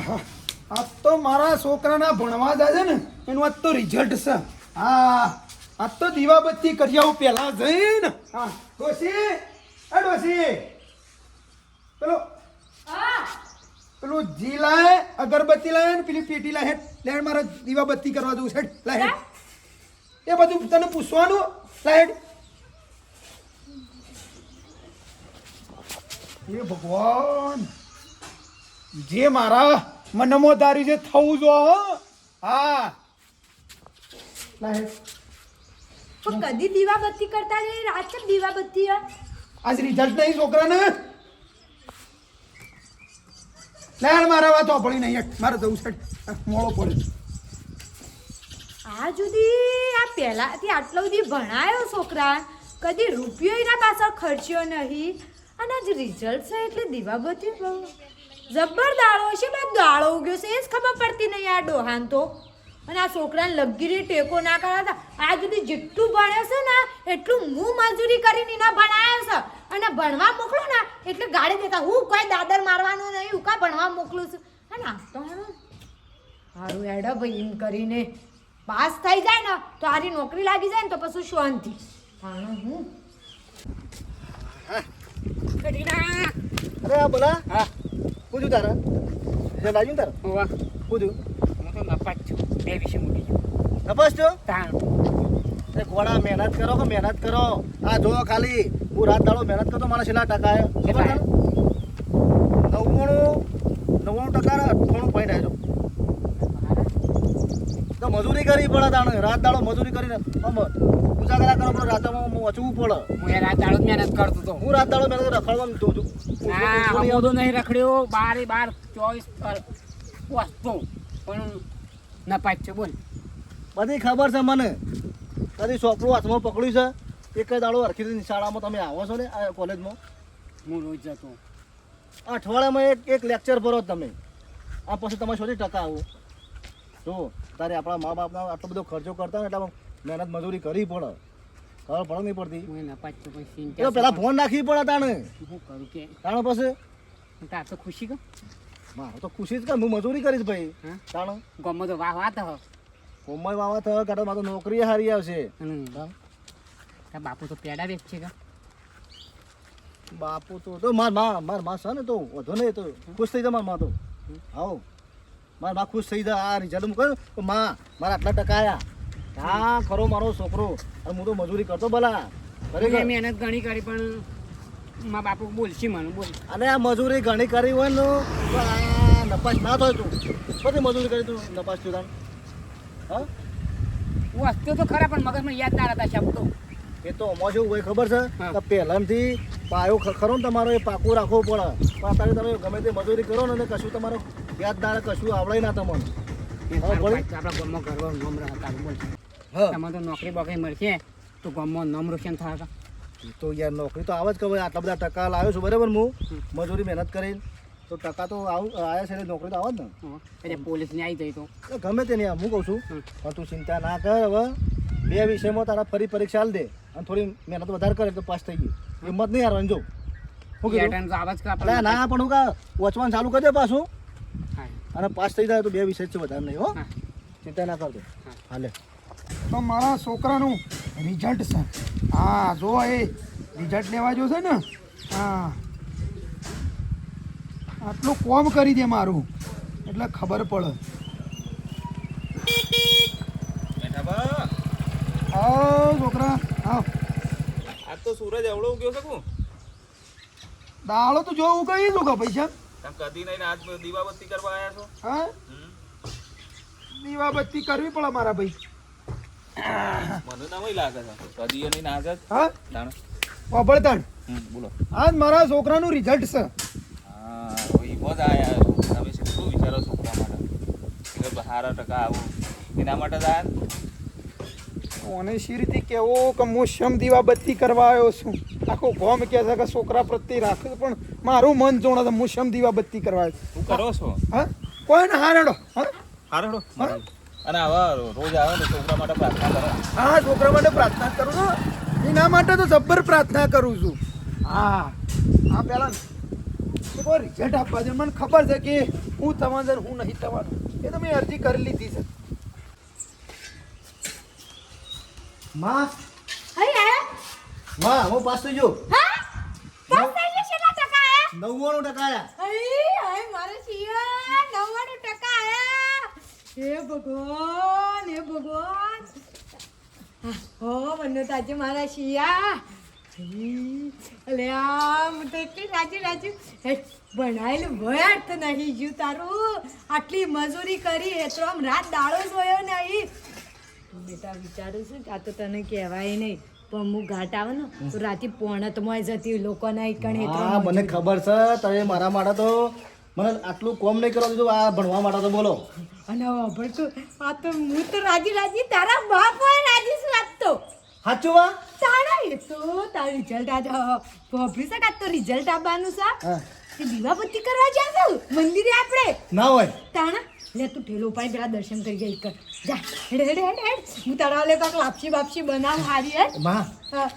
આ તો મારા છોકરાના ભણવા જાય છે ને એનું આજ તો રિઝલ્ટ છે. હા આજ તો દીવાબત્તી કરી આવું પહેલા જઈને. હા ડોશી, એ ડોશી, પેલું જી લાય, અગરબત્તી લાય ને પેલી પેટી લાય. હેડ મારે દીવાબત્તી કરવા જવું છે. લાય એ બધું તને પૂછવાનું. લાય એ ભગવાન, જે મારા મનમાં ધારી જે થવું જો. હા પણ કદી દીવાબત્તી કરતા રહી, રાત કેમ દીવાબત્તી? આજ રિઝલ્ટ નહીં છોકરાને. લાય મારા વાત પડી નહીં. મારે જવું છે, મોડો પડે. આ સુધી આ પહેલાથી આટલો બધી ભણાયો છોકરા, કદી રૂપિયો એના પાછળ ખર્ચ્યો નહીં, અને આજ રિઝલ્ટ છે એટલે દીવાબત્તી જબ્બર દાળો છે. બાદ દાળો ઉગ્યો છે એ જ ખબર પડતી નહીં આ ડોહાન તો. અને આ છોકરાને લગીરી ટેકો ના કરાતા. આ સુધી જેટલું ભણે છે ને એટલું હું મજૂરી કરીને એના ભણાયો છે. અને ભણવા મોકલો ને એટલે ગાડી દેતા હું કોઈ દાદર મારવાનું નહીં, હું કાં ભણવા મોકલું છું. અને આ તો સારું એડો ભાઈ એમ કરીને પાસ થઈ જાય ને તો આરી નોકરી લાગી જાય ને તો પછી શાંતિ. હું અરે બોલા. હા પૂછું તારા જે લાગ્યું તારા. હોવા પૂછું હું તો નપાસ છું. બે વિશે મૂકી છું. નપાસ છો? તાણ એ ઘોડા મહેનત કરો કે મહેનત કરો. આ જો ખાલી હું રાત દાડો મહેનત કરતો મારા છેલ્લા ટકા આવ્યો ખબર તને? 99% 98 પોઈન્ટ આવ્યો. તો મજૂરી કરવી પડે તાણે. રાત દાડો મજૂરી કરીને ઉજાગરા કરો પડે. રાતમાં વચવું પડે. હું એ રાત દાડો જ મહેનત કરતો હતો. હું રાત દાડો મહેનત રખડવાનું જોઉં છું. હા બધો નહીં રખડ્યો. 12 24 વસ્તુ પણ નપાસ છે. બોલ બધી ખબર છે મને. કદી ચોપડું હાથમાં પકડ્યું છે? એક જ દાડો હરખી શાળામાં તમે આવો છો ને આ કોલેજમાં? હું રોજ જતો. અઠવાડિયામાં એક લેક્ચર ભરો તમે. આ પછી તમે શોધી ટકા આવો જો. તારે આપણા મા બાપના આટલો બધો ખર્ચો કરતા ને એટલે મહેનત મજૂરી કરવી પડે. ખબર પડે નહીં પડતી? હું નપાસ છું પછી એ પેલા ફોન નાખવી પડે તાણે. શું કરું કે તાણે પછી તાર તો ખુશી કર. મારે તો ખુશી જ કે હું મજૂરી કરીશ ભાઈ. હા તાણે ગમો તો વાહ વાત હ. કોમય વાવા થયો કાઢો મારે તો નોકરી હારી આવશે. તાર બાપુ તો પેડા વેચ છે કે બાપુ તો માર માં છે ને તો વધુ નહીં તો ખુશ થઈ જાય માર માં તો. આવો મારા માં ખુશ થઈ જાય. આ રિઝલ્ટ મૂકે માં મારા આટલા ટકા આવ્યા. હા ખરો મારો છોકરો. અને હું તો મજૂરી કરતો ભલા. મેં મહેનત ઘણી કરી પણ મા બાપુ બોલશી મને. બોલ અને આ મજૂરી ઘણી કરી હોય ને તો આ નપાસ ના થાય તું. બધી મજૂરી કરી તું નપાસ થયું તાણ. હા વસ્તુ તો ખરા પણ મગજમાં યાદ ના રહેતા શબ્દો. એ તો અમારે શું હોય ખબર છે હા. કે પહેલાંથી પાયો ખરો ને તમારો એ પાકું રાખવો પડે. પણ અત્યારે તમે ગમે તે મજૂરી કરો ને કશું તમારો યાદ ના કશું આવડે ના તમને. આપણા ગામમાં ગરબા નોમ હતા. બોલ હા તમારે તો નોકરી બોકરી મળશે તો ગામમાં નામ રોશન થાય. એ તો યાર નોકરી તો આવે જ કે ભાઈ આટલા બધા ટકા લાવ્યો છું બરાબર. હું મજૂરી મહેનત કરીને તો ટકા તો આવ્યા છે એટલે નોકરી તો આવે જ ને. એટલે પોલીસને આવી જાય તો એટલે ગમે તે નહીં હું કહું છું. પણ તું ચિંતા ના કર. હવે 2 વિષયમાં તારા ફરી પરીક્ષા આલ દે અને થોડી મહેનત વધારે કરે તો પાસ થઈ ગઈ. હિંમત નહીં હારવાની જો. શું કીધું? પેટર્ન તો આવાજ કે એટલે આપણે ના પણ હું કા વચવાનું ચાલુ કરી દે પાછું. હા અને પાસ થઈ જાય તો 2 વિષય છે વધારે નહીં હો. હા ચિંતા ના કરતો. હાલે તો મારા છોકરાનું રિઝલ્ટ છે. હા જો એ રિઝલ્ટ લેવા જો છે ને. હા આટલું કોમ કરી દે મારું એટલે ખબર પડે. આવ છોકરા આવ. આજ તો સૂરજ એવડો ઉગ્યો છે કુ દાળો તો જોવું કઈ છું કે પૈસા. તમે કદી નહીં ને આજ દીવાબત્તી કરવા આવ્યા છો. હા દીવાબત્તી કરવી પડે મારા ભાઈ. મને નવાઈ લાગે છે કદી નહીં ના જ. હા જાણ વાપરતાણ બોલો. આજ મારા છોકરાનું રિઝલ્ટ છે. હા ઈવો જ આયા તમે શું વિચારો છોકરા માટે કે સારા ટકા આવું એના માટે જ આયા. અને શી રીતે કહેવો કે હું શમ દીવાબત્તી કરવા આવ્યો છું. આખો ગામ કહે છે કે છોકરા પ્રત્યે રાખે છે પણ મારું મન જોણે છે હું શમ દીવાબત્તી કરવા આવ્યો છું. શું કરો છો? હા કોઈ ને હારડો. હા હારો હા અને આવા રોજ આવે ને છોકરા માટે પ્રાર્થના કરો. હા છોકરા માટે પ્રાર્થના કરું છું. એના માટે તો જબ્બર પ્રાર્થના કરું છું. હા હા પહેલાં રિઝલ્ટ આપવા દે. મને ખબર છે કે હું તમારે હું નહીં તમારું એ તો મેં અરજી કરી લીધી છે. માં હઈ આયા માં હું પાસ થઈ ગયો. હા પાસ થઈ ગયો કેટલા ટકા આયા 99% આયા. હઈ હઈ મારા શિયા 99% આયા હે ભગવાન હે ભગવાન હો મને તાજે મારા શિયા અલે આમ તો એટલી રાજી હે ભણાયેલું ભયાર તો નહીં જ્યું તારું આટલી મજૂરી કરી એટલો આમ રાત દાડો જોયો નહીં બેટા વિચારું છું કે આ તો તને કહેવાય નહીં પણ હું ઘાટ આવે ને તો રાતે પોણતમાં જતી લોકોના કણે હા મને ખબર છે તમે મારા માટે તો મને આટલું કોમ નહીં કરવા દીધું આ ભણવા માટે તો બોલો. અને હવે તો આ તો હું તો રાજી તારા બાપ હોય રાજી છું આજ તો સાચું વા તારા એ તો તારું રિઝલ્ટ આજ વાપરી શક આજ તો રિઝલ્ટ આવવાનું છે હા તે દીવાબત્તી કરવા જાશું મંદિરે આપણે ના હોય તાણા લે તું ઠેલો ઉપાડી પેલા દર્શન કરી ગઈ કર જા હેડ હું તારા લે કાક લાપસી બાપસી બનાવ હારી હે માં હા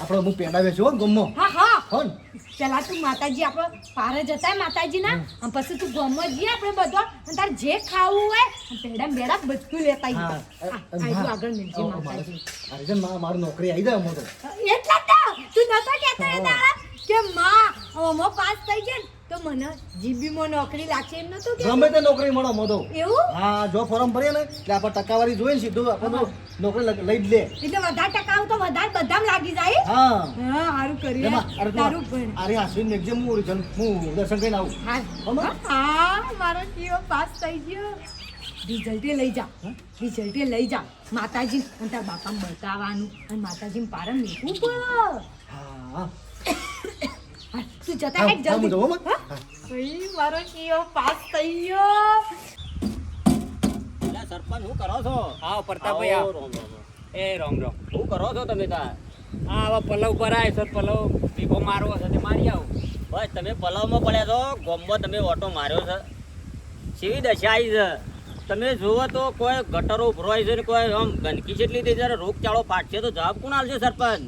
આપણે હું પેડા વેચું હો ગમો હા હો ને પેલા તું માતાજી આપણે પારે જતા માતાજીના અને પછી તું ગમો જઈએ આપણે બધો અને તારે જે ખાવું હોય પેડા બેડા બધું લેતા હા, આવીએ આગળ મિલજે માતાજી અરે જન માં મારી નોકરી આવી જાય હું તો એટલા તો તું નતો કહેતો એ દાડા કે માં મો પાસ થઈ જાય ને તો મને જીબીમાં નોકરી લાગશે એમ નતું કે ગમે તે નોકરી મળો મો તો એવું હા જો ફોર્મ ભરીએ ને એટલે આપણે ટકાવારી જોઈએ ને સીધું આપણે તો નોકરી લઈ જ લે. એટલે વધારે ટકાઉ તો વધારે બધામાં લાગી જાય હા હા સારું કર્યું એમાં યાર. તારું ભણ અરે આશ્વિન મેઘજે હું દર્શન કરીને આવું. હા હા મારો કીઓ પાસ થઈ ગયો રિઝલ્ટે લઈ જા માતાજી અને તાર બાપાને બતાવવાનું અને માતાજીને પારણ મેકવું પડે હા હા, તું જતા હેડ હા, હું જલ્દી જાઉં હો, માં. હા? ભાઈ મારો કીઓ પાસ થઈ ગયો સરપંચ શું કરો છો? આવો પ્રતાપભાઈ આવો. એ રોમ શું કરો છો તમે તાર? હા હવે પલવ પર આવે છે પલવ ભીગો મારવો છે તે મારી આવું. બસ તમે પલાવમાં પડ્યા છો ગોમમાં તમે ઓટો માર્યો છે કેવી દશા આવી છે તમે જુઓ તો કોઈ ગટરો ઉભરાય છે ને કોઈ આમ ગંદકી જેટલી થઈ જ્યારે રોગચાળો ફાટશે તો જવાબ કોણ આવશે સરપંચ?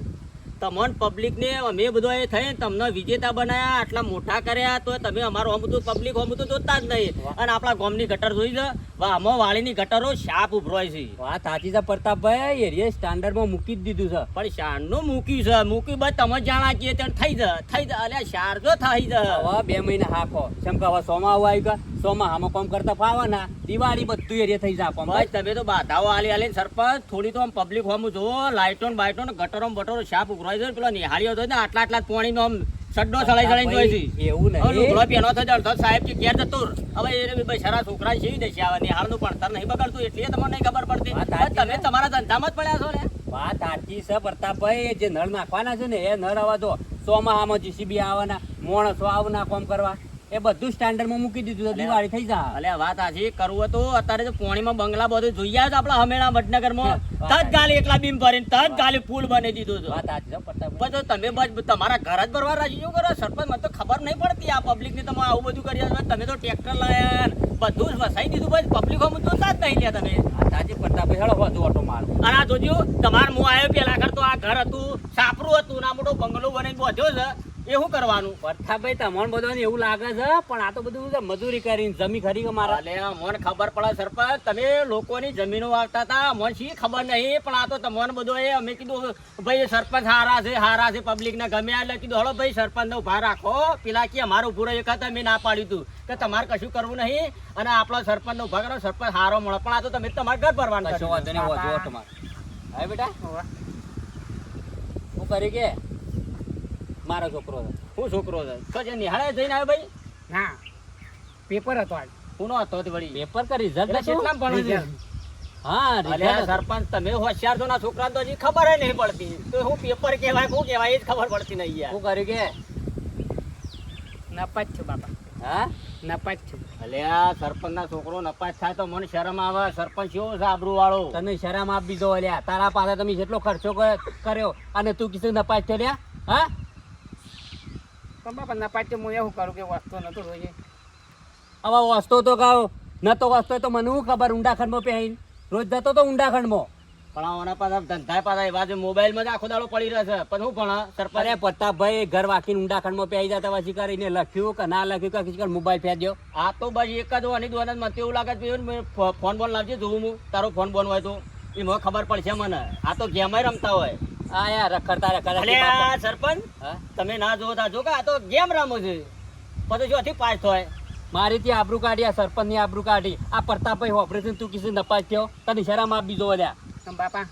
તમને પબ્લિકને અમે બધો એ થઈ તમને વિજેતા બનાવ્યા આટલા મોટા કર્યા તો તમે અમારું આમ બધું પબ્લિક આમ બધું જોતા જ નહીં અને આપણા ગામની ગટર જોઈ છે આમાં વાળીની ગટરો શાપ ઉભરાય છે. વાત સાચી છે પ્રતાપભાઈ એરિયા સ્ટાન્ડર્ડમાં મૂકી જ દીધું છે. પણ શારનું મૂક્યું બસ તમે જાણા છીએ ત્યાં થઈ જાય અલ્યા શાર જો થઈ જાય હવે 2 મહિના હાકો કેમ કે હવે સોમાં આવું આવી ગયા સોમાં આમાં કામ કરતા ફાવવાના દિવાળી બધું એરિયા થઈ જાય બસ તમે તો બાધાઓ આલી સરપંચ થોડી તો આમ પબ્લિક હોમ જોવો લાઇટો ને બાઇટો ને ગટરો ને બટરો શાપ ઉભરાય છે પેલો નિહાળીઓ તો ને આટલા પાણી નો આમ સડ્ડો સળાઈ જોઈ છે એવું હવે નહીં લુગડો પહેરવાનો થયો અડધો સાહેબ કે ઘેર જતો રહે. હવે એ બચારા છોકરા જેવી દશા આવે નિહાળનું ભણતર નહીં બગડતું એટલે તમને નહીં ખબર પડતી વાત બસ તમે તમારા ધંધામાં જ પડ્યા છો ને વાત સાચી છે પ્રતાપભાઈ જે નળ નાખવાના છે ને એ નળ આવા તો સોમાં જીસીબી આવવાના માણસો આવવાના કામ કરવા એ બધું સ્ટાન્ડર્ડમાં મૂકી દીધું છે દિવાળી થઈ જાય. અલે વાત આજે કરવું હતું અત્યારે તો પોણીમાં બંગલા બધું જોઈ આવ્યા આપડા હમેણા વડનગરમાં તજ ગાલી એકલા બીમ ભરીને તજ ગાલી ફૂલ બની દીધું હતું. વાત સાચી છે પ્રતાપભાઈ. પછી તમે બસ તમારા ઘર જ ભરવા રાજી શું કરો સરપંચ? મને તો ખબર નહીં પડતી આ પબ્લિક ને તમે આવું બધું કરી રહ્યા છો. તમે તો ટ્રેક્ટર લાયા ને બધું જ વસાઈ દીધું બસ પબ્લિક હમ જોતા જ નહીં લ્યા તમે. વાત સાચી પ્રતાપભાઈ હેડો વધુ ઓટો મારો. અને આ જોજો તમાર હું આવ્યો પેલા આગળ તો આ ઘર હતું સાપરું હતું ના મોટો બંગલો બનાવીને બોધ્યો છે એ શું કરવાનું? પ્રતાપભાઈ તમને બધાને એવું લાગે છે પણ આ તો બધું મજૂરી કરીને જમી ખરી કે મારા. અલે મને ખબર પડે સરપંચ તમે લોકોની જમીનો વાવતા હતા મને શી ખબર નહીં પણ આ તો તમને બધું એ અમે કીધું ભાઈ સરપંચ હારા છે પબ્લિક ને ગમે એટલે કીધું હલો ભાઈ સરપંચ નો ઉભા રાખો પેલા કે અમારું પૂરો એક હતા મેં ના પાડ્યું હતું કે તમારે કશું કરવું નહીં અને આપણો સરપંચ નો ઉભા કરો સરપંચ હારો મળે પણ આ તો તમે તમારા ઘર ભરવાનું કશો વાંધો નહીં વધુ ઓટો મારો. હવે બેટા હું કરી કે મારો છોકરો છે. હું છોકરો છે તો જે નિહાળે જઈને આવ્યો ભાઈ ના પેપર હતો આજ. કોનો હતો તે વળી પેપર કે રિઝલ્ટ એટલે કેટલામ ભણે છે? હા અલ્યા રિઝલ્ટ સરપંચ તમે હોશિયાર છો ના છોકરાને તો હજી ખબર નહીં પડતી તો હું પેપર કહેવાય શું કહેવાય એ જ ખબર પડતી નહીં યાર. શું કર્યું કે નપાત છું બાપા હા નપાત છું. અલ્યા સરપંચ ના છોકરો નપાસ થાય તો મને શરમ આવે. સરપંચ કેવો છે આબરૂ વાળો. તને શરમ આપી દો અલ્યા તારા પાસે તમે જેટલો ખર્ચો કર્યો અને તું કીધું નપાસ થયો લ્યા હા પણ બાપા નપાત છું હું એવું કરું કે વસ્તુ નતું રોજે હવે વસ્તો તો કહો ન તો વસ્તો તો મને શું ખબર ઊંડાખંડમાં પહેરીને રોજ જતો તો ઊંડાખંડમાં પણ આના પાછા ધંધા પાછા એવા છે મોબાઈલમાં જ આખો દાડો પડી રહે છે પણ હું પણ સરપંચ અરે પ્રતાપભાઈ ઘર વાકીને ઊંડા ખંડમાં પેઈ જતા પછી કરીને લખ્યું કે ના લખ્યું કે ખીચકર મોબાઈલ ફેંક્યો. આ તો બસ એક જ વાની દોન જ મને એવું લાગે છે ફોન બોન લાવજે જોઉં હું તારો ફોન બોન હોય તો એ મને ખબર પડશે મને. આ તો ગેમ રમતા હોય. આ યાર રખડતા અલે રખડતા આ સરપંચ હા? તમે ના જોતા જો કે આ તો ગેમ રમો છે પછી જો અથી પાસ થાય. મારી ત્યાં આબરૂ કાઢી આ સરપંચની આબરૂ કાઢી આ પ્રતાપભાઈ ઓપરેશન તું કિસી નપાસ થયો તને શરમ આપ બીજો વધ્યા. તમ બાપા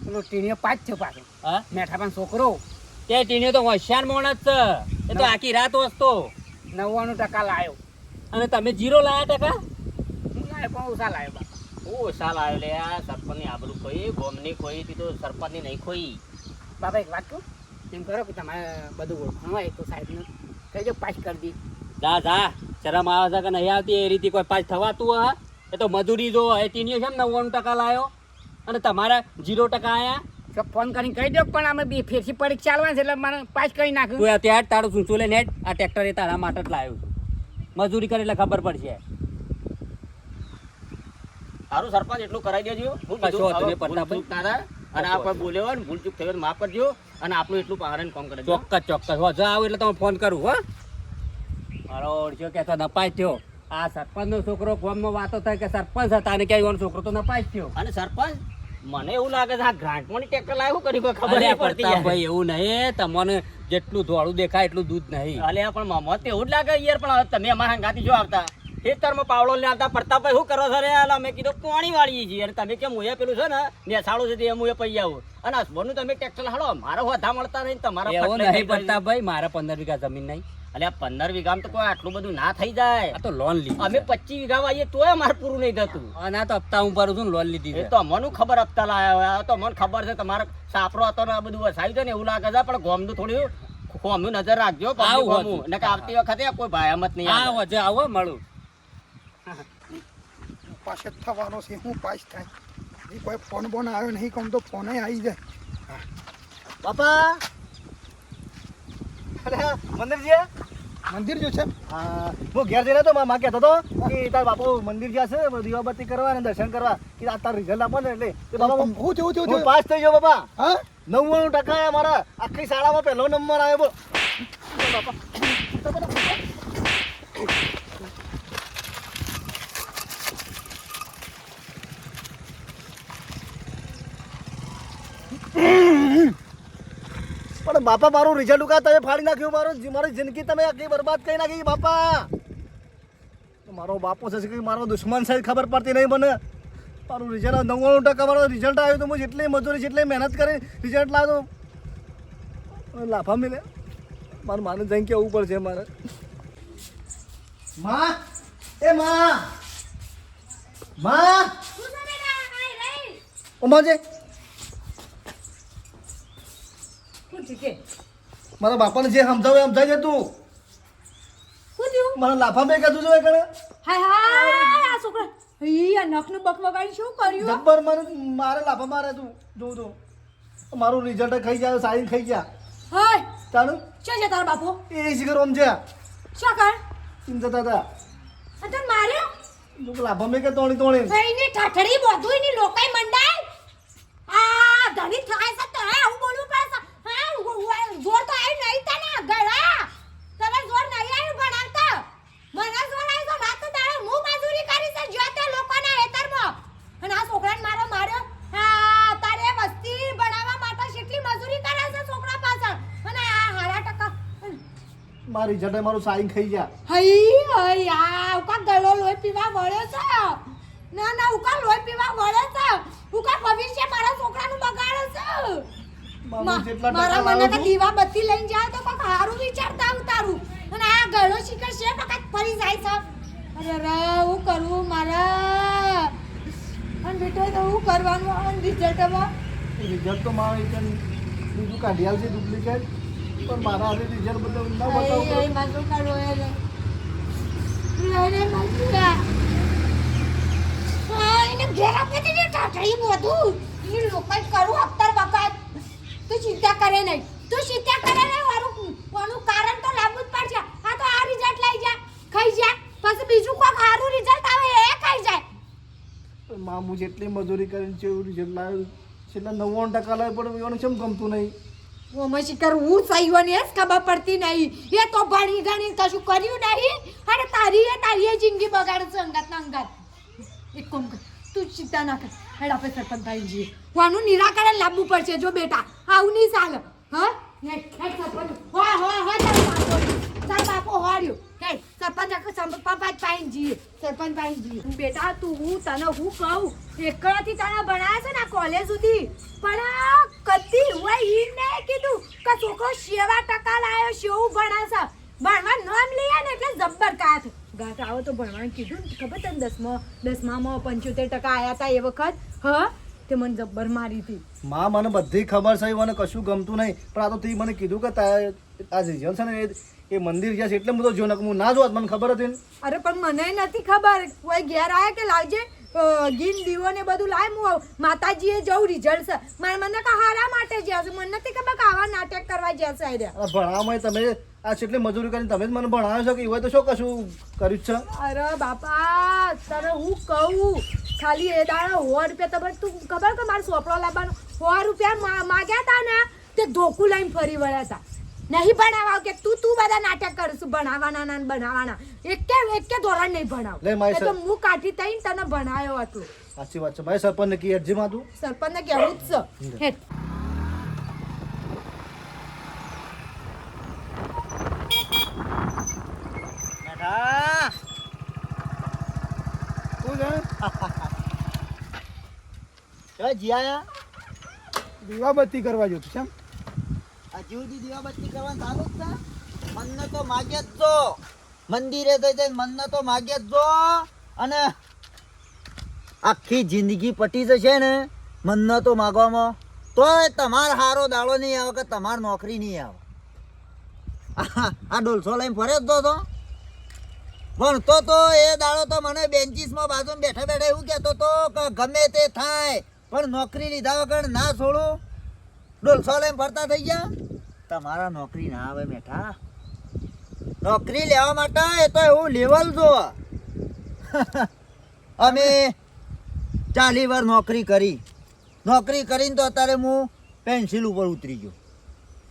પેલો ટીણીઓ પાંચ થયો પાછો હા મેઠા પણ છોકરો તે ટીણીઓ તો હોશિયાર માણસ છે એ તો આખી રાત વસતો 99% લાયો. અને તમે 0 લાયા ટકા. હું લાયો પણ ઓછા લાયો બાપા. ઓ સાલ આવ્યો લે આ સરપંચની આબરૂ ખોઈ ગોમની ખોઈ તી તો સરપંચની નહીં ખોઈ. બાપા એક વાત કહું એમ કરો કે તમારે બધું ઓળખાણ હોય તો સાહેબને કહેજો પાસ કરી દી. જા જા શરમ આવે છે કે નહીં આવતી એ રીતે કોઈ પાસ થવાતું હા એ તો મજૂરી જો એ ટીણીઓ છે ને 99% લાયો અને તમારા 0% આયા. તો ફોન કરીને કહી દો પણ અમે બે ફેરથી પરીક્ષા ચાલવાની છે એટલે મને પાસ કરી નાખ્યું. તું અત્યારે તારું સૂંચું લે નેટ આ ટ્રેક્ટર એ તારા માટે જ લાવ્યો છું મજૂરી કરે એટલે ખબર પડશે. સારું સરપંચ એટલું કરાવી દેજો. હું કશો કીધું તમે હવે ભૂલ પ્રતાપભાઈ. ચૂક ના થાય. અને આ કોઈ બોલ્યો હોય ને ભૂલ ચૂક થઈ હોય તો માફ કરજો અને આપણું એટલું પહારણ કામ કરે ચોક્કસ ચોક્કસ હો જો આવું એટલે તમે ફોન કરું હો. મારો ઓળખ્યો કે તો નપાસ થયો આ સરપંચનો છોકરો ગામમાં વાતો થાય કે સરપંચ હતા અને ક્યાંય એનો છોકરો તો નપાસ થયો. અને સરપંચ મને એવું લાગે છે આ ગ્રાન્ટમાંની ટ્રેક્ટર લાવ્યું કરી કોઈ ખબર અરે નહીં પડતી યાર. પ્રતાપભાઈ એવું નહીં તમને જેટલું ધોળું દેખાય એટલું દૂધ નહીં. અલ્યા પણ મમત તો એવું જ લાગે યાર પણ હવે તમે અમારા ગાતી જો આવતા ખેતરમાં પાવડો લઈને આવતા પ્રતાપભાઈ શું કરો છો રે એટલે અમે કીધું પાણી વાળીએ છીએ અને તમે કેમ હું પેલું છે ને નેસાળું છે તે હું પૈ આવું અને હસબન્ડનું તમે ટ્રેક્ટર હાલો મારા વધા મળતા નહીં તમારા એવું ફટલે નહીં થઈ જાય. પ્રતાપભાઈ મારા 15 વીઘા જમીન નહીં અલ્યા 15 વીઘામાં તો કોઈ આટલું બધું ના થઈ જાય. આ તો લોન લીધી અમે 25 વીઘા વાઈએ તોય અમારે પૂરું નહીં થતું. અને આ તો હપ્તા હું ભરું છું ને લોન લીધી એ છે. તો અમને ખબર હપ્તા લાયા હોય તો મને ખબર છે તમારે સાપરો હતો ને આ બધું વસાવ્યું છે ને એવું લાગે છે પણ ગોમનું થોડું ગોમનું નજર રાખજો આવું ગોમનું હતું. ને કે આવતી વખતે કોઈ ભાયામત નહીં આ આવે. વજે આવો મળું. પાસ જ થવાનો છે હું પાસ થાય એ કોઈ ફોન બોન આવ્યો નહીં કહું તો ફોન આવી જાય. બાપા અરે મંદિર છે મંદિર જો છે હા હું ઘેર જઈને તો માં કહેતો હતો કે તાર બાપુ મંદિર જ્યાં છે દીવાબત્તી કરવા અને દર્શન કરવા કે આ તાર રિઝલ્ટ આપો ને એટલે તે બાપા હું થયું હું પાસ થઈ ગયો બાપા. હા 99% આયા મારા આખી શાળામાં પહેલો નંબર આવ્યો બોલ બાપા. પણ બાપા મારું રિઝલ્ટ ઉકા તમે ફાડી નાખ્યું મારી જિંદગી તમે આખી બરબાદ કરી નાખી બાપા. મારો બાપો છે કે મારો દુશ્મન છે ખબર પડતી નહીં મને. મારું રિઝલ્ટ 99% મારો રિઝલ્ટ આવ્યું તો હું જેટલી મજૂરી જેટલી મહેનત કરી રિઝલ્ટ લાવ્યો તો લાફા મિલે મારું માને જઈને કેવું પડશે મારે. માં એ માં માં ઓમાજે મારા બાપાને જે સમજાવે સમજાય છે તું મને લાફા બે કીધું છે કણે હાય હાય આ છોકરા ઈ આ નખનું બક વગાડી શું કર્યું જબ્બર મને મારે લાફા મારે તું જોઉં તો મારું રિઝલ્ટ ખાઈ જાય સાઈન ખાઈ ગયા હાય ચાલું શું છે તારા બાપુ એ શિખર ઓમ છે શું કર એમ જતા હતા અને તને માર્યો તું લાફા મેં કે તોણી કઈની ઠઠડી બધું ની લોકાઈ મંડાય આ ધણી થાય છે તો હે હું બોલું પડે હા જોર તો આવી નહીં તને ગળા તમે જોર નહીં આવ્યું ભણાવતા મને જોર આવી તો રાત દાડે હું મજૂરી કરી છે જો તે લોકોના હેતરમાં અને આ છોકરાને માર્યો હા તારે વસ્તી બનાવવા માટે કેટલી મજૂરી કરે છે છોકરા પાછળ અને આ હારા ટકા મારું રિઝલ્ટ મારું સાઈન ખાઈ ગયા હઈ હઈ આ ઉકા ગળો લોહી પીવા વળ્યો છે ના ઉકા લોહી પીવા વળ્યો છે ઉકા ભવિષ્ય મારા છોકરાનું બગાડે છે મારું જેટલા મારા ટકા મને લાવ્યો કે છું દીવા બત્તી લઈને જાવ તો કોક હારું વિચારતા ઉતારું અને આ ગળો શિખર છે ફક્ત ફરી જાય છે અરે રે હું કરવું મારા અને બેટા તો હું કરવાનું અને રિઝલ્ટમાં રિઝલ્ટ તો મારે બીજું કાઢી આવશે ડુપ્લિકેટ પણ મારા હાથે રિઝલ્ટ બધું ના બતાવું એ મારો કાઢો રે મારા એને ઘેર આપે તે ટાટાઈ બધું એ લોકો કરું અખ્તર વખત તું ચિંતા કરે નહીં વારું કારણ તો લાવવું જ પડશે આ તો આ રિઝલ્ટ લઈ જા ખાઈ જા પછી બીજું કોઈ સારું રિઝલ્ટ આવે એ ખાઈ જાય મામું જેટલી મજૂરી કરીને છે એવું રિઝલ્ટ લાવ્યું છેલ્લા 99% લાવે પણ એવાનું કેમ ગમતું નહીં ઓમાં શિકાર હું સહીઓને જ ખબર પડતી નહીં એ તો ભણી ગણી કશું કર્યું નહીં અને તારી જિંદગી બગાડે છે અંગાત એક કોમ કર તું ચિંતા ના કર હેડ આપણે સરપંચ ભાઈ જઈએ આનું નિરાકરણ લાવવું પડશે જો બેટા આવું નહીં ચાલે હા હેડ સરપંચ ચાલ બાપો હોર્યો હેડ સરપંચ પાઈ જઈએ સરપંચ પાઈ જઈએ બેટા તું હું તને હું કહું એકડાથી તને ભણાવે છે ને કોલેજ સુધી પણ કદી હોય ઈ ને કીધું કે છોકરો 7% લાયો શેવું ભણાશે ભણવા નામ લઈએ ને એટલે જબ્બર ગાત આવો તો ભણવાનું કીધું ને ખબર તને 10માં 75% આયા હતા એ વખત હા તે મને જબ્બર મારી હતી માં મને બધી ખબર છે મને કશું ગમતું નહીં પણ આ તો તી મને કીધું કે આ રિઝલ્ટ છે ને એ મંદિર ગયા છે એટલે બધો જો ને હું ના જોત મને ખબર હતી ને અરે પણ મને નથી ખબર કોઈ ઘેર આયા કે લાવજે ગીન દીવો ને બધું લાય હું માતાજીએ જવું રિઝલ્ટ છે મને કે હારા માટે જ્યાં છે મને નથી ખબર કે આવા નાટક કરવા જ્યાં છે આર્યા ભણાવમાં તમે આ કેટલી મજૂરી કરીને તમે જ મને ભણાવ્યો છો કે એવા તો શું કશું કર્યું જ છે અરે બાપા તને હું કહું ખાલી એ દાડા 100 રૂપિયા તમે તું ખબર કે મારે સોપડો લાવવાનો 100 રૂપિયા માગ્યા હતા ને તે ધોકું લઈને ફરી વળ્યા હતા નહીં ભણાવા કે તું બધા નાટક કરશું ભણાવવાના ના બનાવવાના એકે ધોરણ નહીં ભણાવ તો હું કાઠી થઈને તને ભણાયો આટલું સાચી વાત છે ભાઈ સરપંચને કી અરજી માં તું સરપંચને કહેવું જ છે હેઠ બેઠા શું છે એ જીયા દીવાબત્તી કરવા જોતું છે એમ હજુ સુધી દીવાબત્તી કરવાનું ચાલુ જ છે મનને તો માગે જ જો મંદિરે જઈ મનને તો માગે જ જો અને આખી જિંદગી પટી જશે ને મનને તો માગવામાં તોય તમાર હારો દાડો નહીં આવે કે તમાર નોકરી નહીં આવે આ ડોલસો લઈને ફરે જ તો ભણતો તો એ દાડો તો મને બેન્ચીસમાં બાજુ બેઠા બેઠા એવું કહેતો તો કે ગમે તે થાય પણ નોકરી લીધા વગર ના છોડું ડોલસો લઈને ફરતા થઈ ગયા તમારા નોકરી ના આવે બેઠા નોકરી લેવા માટે એ તો એવું લેવલ જો અમે 40 વાર નોકરી કરીને તો અત્યારે હું પેન્સિલ ઉપર ઉતરી ગયો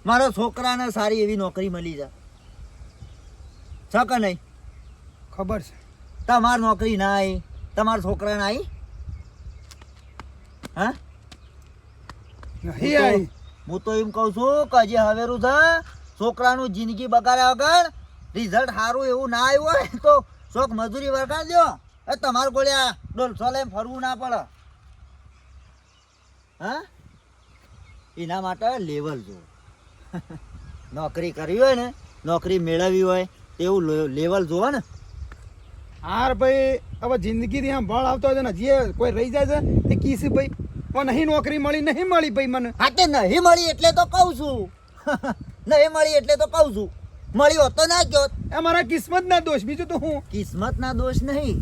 મારા છોકરાને સારી એવી નોકરી મળી જાય છે કે નહીં ખબર છે તમારી નોકરી ના આવી તમારા છોકરાને આવી હા નહીં આવી હું તો એમ કહું છું કે હજી હવેરું છે છોકરાનું જિંદગી બગાડ્યા વગર રિઝલ્ટ સારું એવું ના આવ્યું હોય તો શોખ મજૂરી વરગાડ દો એ તમારે ગોળ્યા ડોલસો લઈને ફરવું ના પડે હા એના માટે લેવલ જો નોકરી કરવી હોય ને નોકરી મેળવવી હોય તેવું લેવલ જોવે ને હાર ભાઈ હવે જિંદગીથી આમ ભળ આવતો હોય ને જે કોઈ રહી જાય છે તે કીસી ભાઈ પણ નહીં નોકરી નહીં મળી ભાઈ મને હા તે નહીં મળી એટલે તો કહું છું નહીં મળી એટલે તો કહું છું મળી હોત તો ના કયો એ મારા કિસ્મત ના દોષ બીજું તો હું કિસ્મત ના દોષ નહીં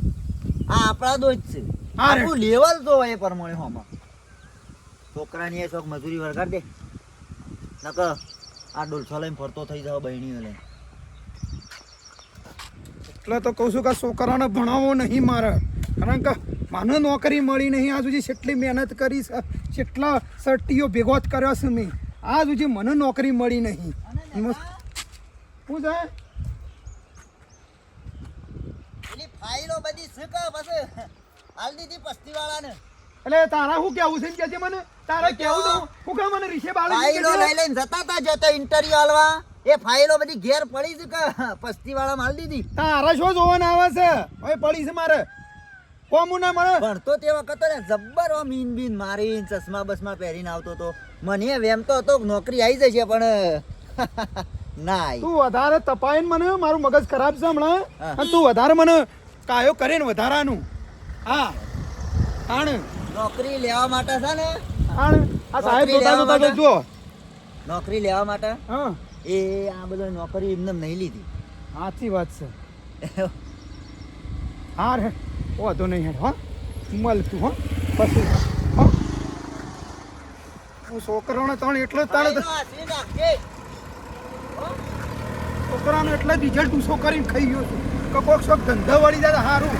આ આપણા દોષ છે હારે. આપણું લેવલ તો એ પ્રમાણે હોમાં છોકરાની એ શોખ મજૂરી વરગાડ દે નક આ ડોલસો લઈને ફરતો થઈ જાવ બહેણીઓ લઈને એટલે તો કહું છું કે છોકરાને ભણાવવો નહીં મારે કારણ કે મને નોકરી મળી નહીં આ સુધી કેટલી મહેનત કરી છે કેટલા સર્ટીઓ ભેગો જ કર્યો છે મેં આ સુધી મને નોકરી મળી નહીં શું છે પેલી ફાઇલો બધી શીખા પછી હાલ દીધી પસ્તીવાળાને એટલે તારા શું કેવું છે કે છે મને તારા કેવું તો હું કે મને રીશે ફાઇલો લઈ લઈને જતા તા જતો ઇન્ટરવ્યુ આલવા એ ફાઇલો બધી ઘેર પડી છે કે પસ્તીવાળા માલ દીધી તારા શું જોવાના આવે છે હવે પડી છે મારે કોમું ના મળે પણ તો તે વખત ને જબ્બર મીન બીન મારીને ચશ્મા બસમાં પહેરીને આવતો તો મને વેમતો હતો કે નોકરી આવી જશે પણ ના આવી તું વધારે તપાઈને મને મારું મગજ ખરાબ છે હમણાં અને તું વધારે મને કાયો કરે ને વધારાનું હા આણ નોકરી લેવા માટે છે ને આણ આ સાહેબ જોતા જોતા તો જો નોકરી લેવા માટે હા એ આ બધો નોકરી એમને નહીં લીધી સાચી વાત છે હા રે વાંધો નહીં હેડ હા મળતું હો પછી હો હું છોકરાને ત્રણ એટલો તાણે છોકરાનો એટલે રિઝલ્ટ ઊંચો કરીને ખાઈ ગયો છું કે કોઈક શોખ ધંધા વળી જાય સારું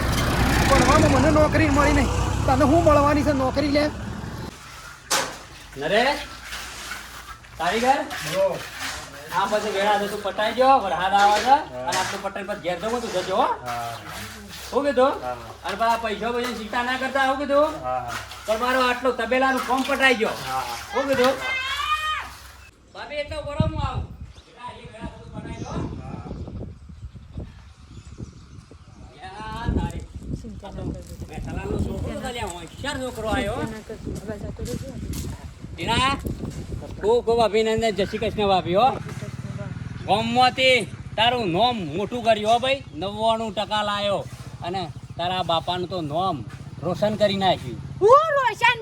ભણવામાં મને નોકરી મળી નહીં તને શું મળવાની છે નોકરી લે નરેશ કારીગર આ પછી વેળા છે તું પટાઈ ગયો વરસાદ આવે છે અને આટલું પટાઈ પછી ઘેર જવું તું જજો હો શું કીધું અને પા પૈસા પછી ચિંતા ના કરતા આવું કીધું તમારો આટલું તબેલાનું કોમ પટાઈ ગયો શું કીધું ભાભી એટલો બરો હું આવું બેટા, એ વેળા છે તું પટાઈ ગયો યા તારી બેઠાલાનો છોકરો તો લ્યા હોશિયાર છોકરો આવ્યો ટીના ખૂબ ખૂબ અભિનંદન જય શ્રી કૃષ્ણ ભાભી હો ગામમાંથી તારું નોમ મોટું કર્યું હો ભાઈ 99% લાયો અને તારા બાપાનું તો નોમ રોશન કરી નાખ્યું હું રોશન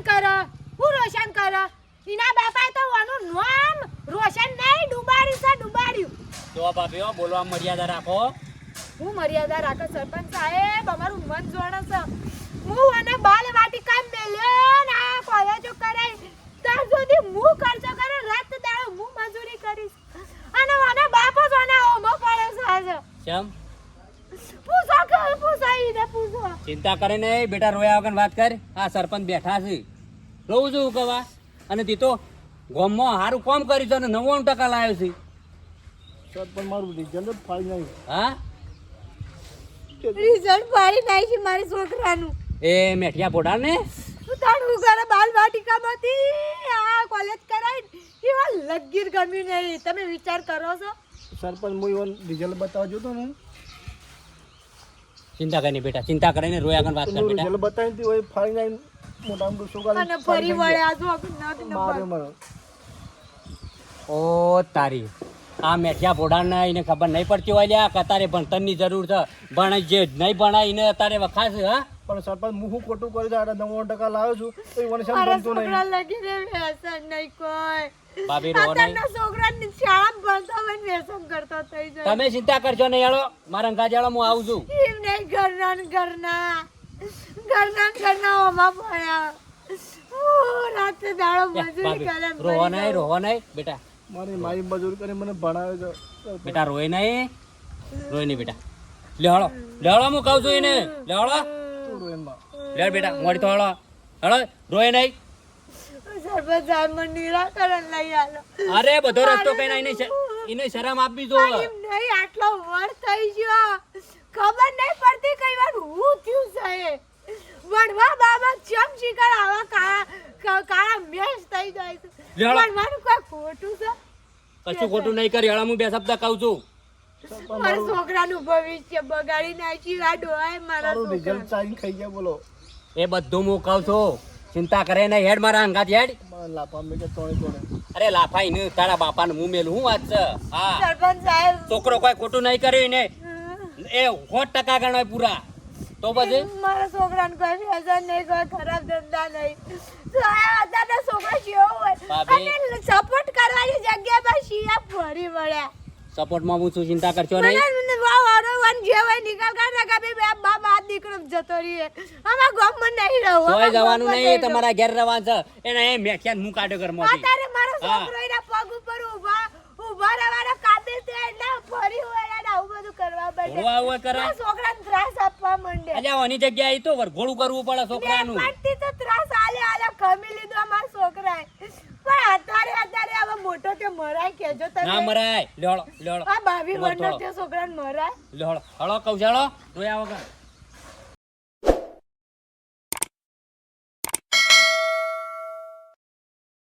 કર એના બાપાએ તો વાનું નામ રોશન નહીં ડુબાડ્યું તો ભાભી હો બોલવા મર્યાદા રાખો હું મર્યાદા રાખો સરપંચ સાહેબ અમારું મન જોણે છે હું અને બાલ વાટિકા મેલ્યો ને આ કોલેજો કરાઈ ત્યાં સુધી હું ખર્ચો કરે રાત દાડો હું મજૂરી કરીશ અને મને બાપો જોને ઓમો પડે છે આજે કેમ પૂછો ચિંતા કરે નહીં બેટા રોયા વગર વાત કર આ સરપંચ બેઠા છે રોવું છું કવા અને તી તો ગામમાં સારું કામ કર્યું છે અને 99% લાવ્યો છે સરપંચ મારું રિઝલ્ટ જ ફાળી નહીં. હા રિઝલ્ટ પાડી નાખી મારી છોકરાનું એ મેઠિયા પોડા ને તારું ઘરે બાલ વાટિકામાંથી આ કોલેજ કરાઈ એવા લગીર ગમ્યું નહીં તમે વિચાર કરો છો સરપંચ હું એવો રિઝલ્ટ બતાવજો તો ને ચિંતા કરીને બેટા ચિંતા કરીને રોયા વગર વાત કર બેટા રિઝલ્ટ બતાવી હોય ફાળી નહીં મોટા મોટું શું અને ફરી વળ્યા જો મારે મારે ઓ તારી આ મેઠિયા પોડાને એને ખબર નહીં પડતી હોય લ્યા કે તારે ભણતરની જરૂર છે ભણ જે નહીં ભણાય એને તારે વખાશે હા પણ સરપંચ હું શું ખોટું કરી દે 99% લાવ્યો છું તો એ મને અરે સમજતું નહીં. છોકરા લગીને વ્યસન નહીં કોઈ ભાભી રો નહીં અત્યારના છોકરાની શાળામાં ભણતા હોય ને વ્યસન કરતો થઈ જાય તમે ચિંતા કરજો નહીં હેળો મારા અંગાજાળો હું આવું છું એમ નહીં ઘરના ઓમાં પડ્યા રાતે દાડો મજૂરી કરે રોવા નહીં બેટા મારી મારી મજૂર કરી મને ભણાવે છે બેટા રોય નહીં બેટા લેહળો હું કહું છું એને લેહળો લે બેટા મોડી તો હળો રોય નહીં સરપંચ સાહેબ મને નિરાકરણ લઈ આલો અરે બધો રસ્તો કઈ ના એને શરમ આપવી જો એમ નહીં આટલો વર્ષ થઈ ગયો ખબર નહીં પડતી કઈ વાર હું થયું છે વણવા બાબા ચમ શિકાર આવા કાળા મેશ થઈ જાય છે લેહળો. વણવાનું કોઈ ખોટું છે કશું ખોટું નહીં કરી હળો હું બે શબ્દ કહું છું મારા છોકરાનું ભવિષ્ય બગાડી નાખ્યું આ ડોહાએ મારા મારું છોકરા રિઝલ્ટ ચાલી ખાઈ ગયા બોલો એ બધું હું કહું છું ચિંતા કરે નહીં હેડ મારા અંગાત હેડ મને લાપા મેં કે તોડે અરે લાફાઈ ને તારા બાપાને મું મેલું હું વાત છે હા સરપંચ સાહેબ છોકરો કોઈ ખોટું નહીં કર્યું ને એ 100% ગણાય પૂરા તો પછી મારા છોકરાને કોઈ વ્યસન નહીં કોઈ ખરાબ ધંધા નહીં તો આ અત્યારના છોકરા કેવો હોય ભાભી. અને સપોર્ટ કરવાની જગ્યા પર શિયા ફરી વળ્યા સપોર્ટમાં હું છું ચિંતા કરશો નહીં મને વાવ વારંવાર જે હોય નિકાલ કર નાખા બે બાપ હાથ દીકરો જતો રહીએ આમાં ગામમાં નહીં રહું સોય આમાં જવાનું ગામમાં નહીં રહું. તમારા ઘેર રહેવાનું છે એને એ મેખ્યાન હું કાઢ્યો ઘરમાંથી અત્યારે મારો હા. છોકરો એના પગ ઉપર ઊભા રહેવાનો કાબિલ છે એટલે ફરી વળ્યા ને આવું બધું કરવા માંડે ઘોડું આવું કરે મારા છોકરાને ત્રાસ આપવા માંડે અલ્યા આની જગ્યાએ તો વરઘોડું કરવું પડે છોકરાનું પડતી તો ત્રાસ આલે ખમી લીધો અમારા છોકરાએ પણ અત્યારે હવે મોટો કે મરાય કેજો તમે ના મરાય લેવડો આ 22 વર્ષનો તે છોકરાને મરાય લેવડો હળો કહું છે હળો રોયા વગર